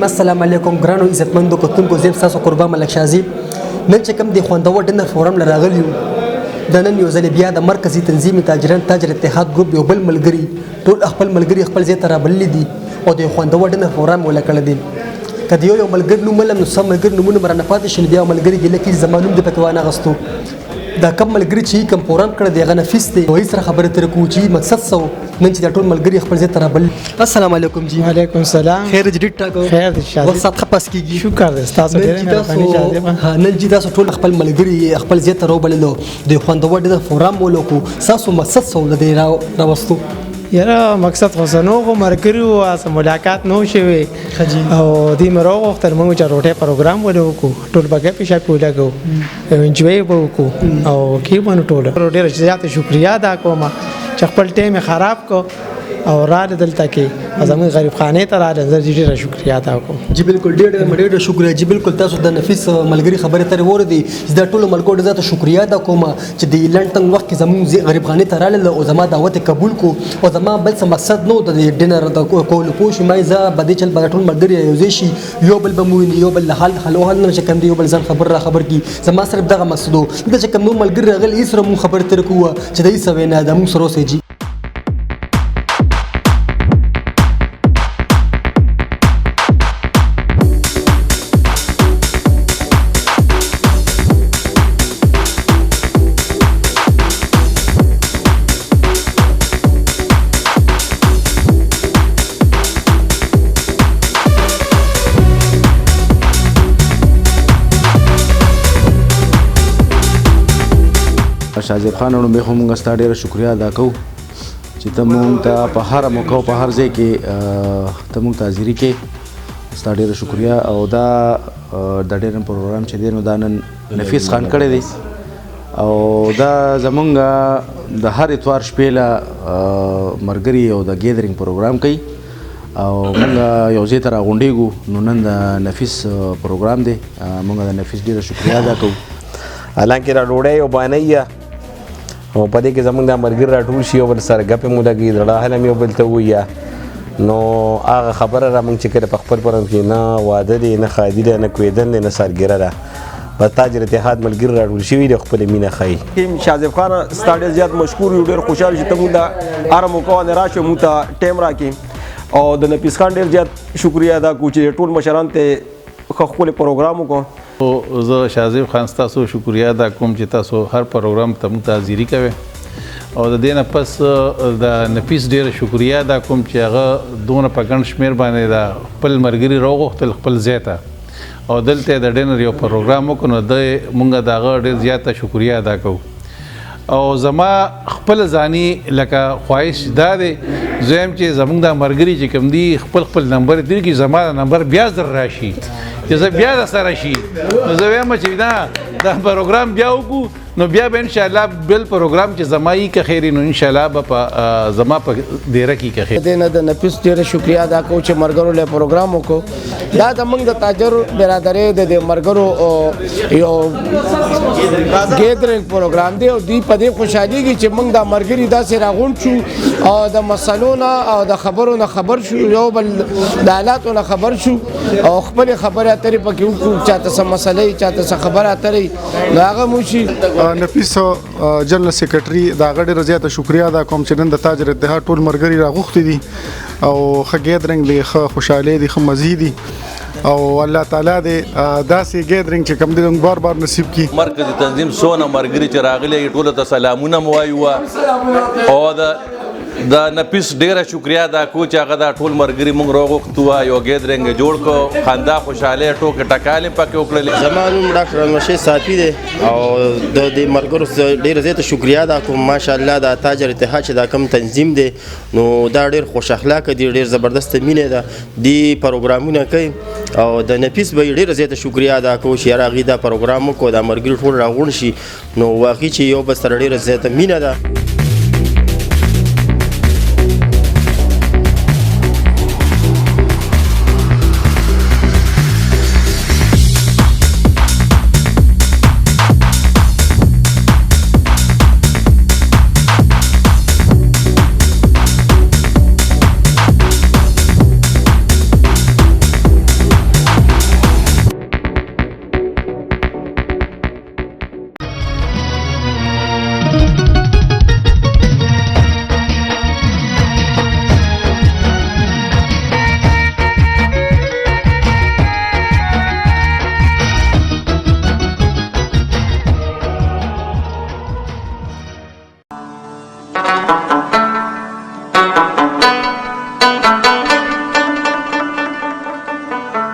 الرجیم. السلام علیکم ګرانو عزتمندو کتونکو، زه تاسو قربان ملک شازي. نن چې کوم د خوندور ډنر فورم لراغلی د نن یو ځل بیا د مرکزی تنظیم تاجر اتحاد ګروپ یو بل ملګری ټول خپل ملګری خپل ځای ته رابللي دي او د خوندور ډنر فورم ولکړل دي. کله یو ملګری نوم ولم نو سم ملګری نومونه مرنه پاتې شي بیا ملګری ګل کې زمانوم د پکوانه غستو دا کم ملګری چې کوم فورم کړ دی غنه فیس دی وای سره خبره تر کو چې مقصد سو نن چې ټول ملګری خپل ځای ته رابل. السلام علیکم جی. وعلیکم السلام. خیر جدید ټاکو. خیر دې شاده. وخت خپس کیږي. شکر دې تاسو ډېر مهرباني شاده. نن چې تاسو ټول خپل ملګری خپل ځای ته راوبللو د خوندور د فورم ولکو تاسو مقصد سو لدی راوستو. یاره مقصد خو زنو غو مرګري او اس ملاقات نو شوي او دې مروغ تر موږ چې روټه پروګرام ولوکو ټول بګه په شاپ ولګو انجوي وکړو او کې مونږ ټول ډېر زیات شکریا ادا کوم چې خپل ټیم خراب کو او را دلته کې زموږ غریب خانه ته را نظر ډېر شکریا ادا کوم. جی بالکل ډېر شکریا. جی بالکل تاسو د نفیس ملګری خبره تر ور دي دا ټول ملګرو د ذات شکریا ادا کوم چې د لندن وخت کې زموږ غریب خانه ته رااله او زما دعوت قبول کو او زما بل څه مقصد نو د ډینر د کول پوش مې ز بده چل ټول ملګری یو ځای شي یو بل بموین یو بل حال نه چې کوم دی یو بل ځان خبر کی زما صرف دغه مقصدو د چې کوم ملګری راغلی ایسره مون خبر تر کو چې دای څه وینا د مون سره سي. شازیب خان نو به هم غستا ډیره شکریا ادا کوو چې ته مونږ ته په هر موقع په هر ځای کې ته مونږ ته حاضري کې ستا ډیره شکریا. او دا د ډیرن پروګرام چې دی نو دا نن نفیس خان کړی دی او دا زمونږ د هر اتوار شپې له مرګري او د ګیدرینګ پروګرام کوي او مونږ یو ځای ته راغونډېږو نو نن د نفیس پروګرام دی مونږ د نفیس ډیره شکریا ادا کوو. حالانکه را ډوډۍ او بانیه او په دې کې زمونږ د مرګر راټول شي او بل سره ګپې مو لګي زړه حال مې بل ته ویا نو هغه خبره را مونږ چې کړه په خپل پرم کې نه واده دی نه خادي دی نه کویدن دی نه سالګره ده په تاجر اتحاد ملګر راټول شوي د خپل مینه خای. شازیب خان ستاډ زیات مشکور یو ډېر خوشاله چې ته مونږ د ارمو کو نه راشه مونږ ته ټیم راکې او د نفیس خان ډېر زیات شکریا ادا کوم چې ټول مشران ته خپل پروګرام وکړو. زه شازیب خان تاسو شکریا ادا کوم چې تاسو هر پروګرام ته مونږ ته حاضري کوئ او د دې نه پس د نفیس ډېره شکریا ادا کوم چې هغه دونه په ګڼ شمېر باندې د خپل ملګري راوغوښتل خپل ځای ته او دلته د ډینر یو پروګرام وکړو نو د مونږ د هغه ډېر زیاته شکریا ادا کوو. او زما خپل ځاني لکه خواهش دا دی زم چې زمونږ د مرګري چې کوم دی خپل نمبر دی کې زما نمبر بیا در راشي چې زه بیا د سره شي نو زه وایم چې دا پروګرام بیا وکړو نو بیا به ان شاء الله بل پروګرام چې زمایي که خیر نو ان شاء الله به زما په ډیره کې که خیر. د د نفیس ډیره شکریا ادا کوم چې مرګرو له پروګرام وکړو دا زمونږ د تاجر برادرۍ د مرګرو یو ګیدرینګ پروګرام دی او دی په دې خوشحالي کې چې موږ د مرګري داسې راغونډ شو او د مسلو نه او د خبرو نه خبر شو یو بل د حالاتو نه خبر شو او خپل خبره اترې پکې وکړو چاته څه مسلې چاته څه خبره اترې نو هغه مو شي. نفیس جنرال سیکرټري دا غړي زیاته شکریا ادا کوم چې نن د تاجر اتحاد ټول مرګري راغوښتي دي او ښه ګیدرینګ دی ښه خوشحالي دی ښه مزي دي او الله تعالی دې داسې ګیدرینګ چې کوم دې بار نصیب کی. مرکزی تنظیم سونه مرګري چې راغلي ټول ته سلامونه مو وایو او د نفیس ډیره شکریا ادا کوو چې هغه دا ټول مرګري مونږ راوغوښتو یو ګیدرینګ جوړ کو خندا خوشحاله ټوکې ټکالې پکې وکړلې. زما نوم ډاکټر المشید صافي دی او د دې مرګرو ډیره زیاته شکریا ادا کوم ماشاءالله د تاجر اتحاد چې دا کوم تنظیم دی نو دا ډیر خوش اخلاقه دی ډیر زبردست مینه ده دی پروګرامونه کوي او د نفیس به ډیره زیاته شکریا ادا کوو چې هغه دا پروګرام کو د مرګري ټول راغون شي نو واقعي چې یو بس ډیره زیاته مینه ده.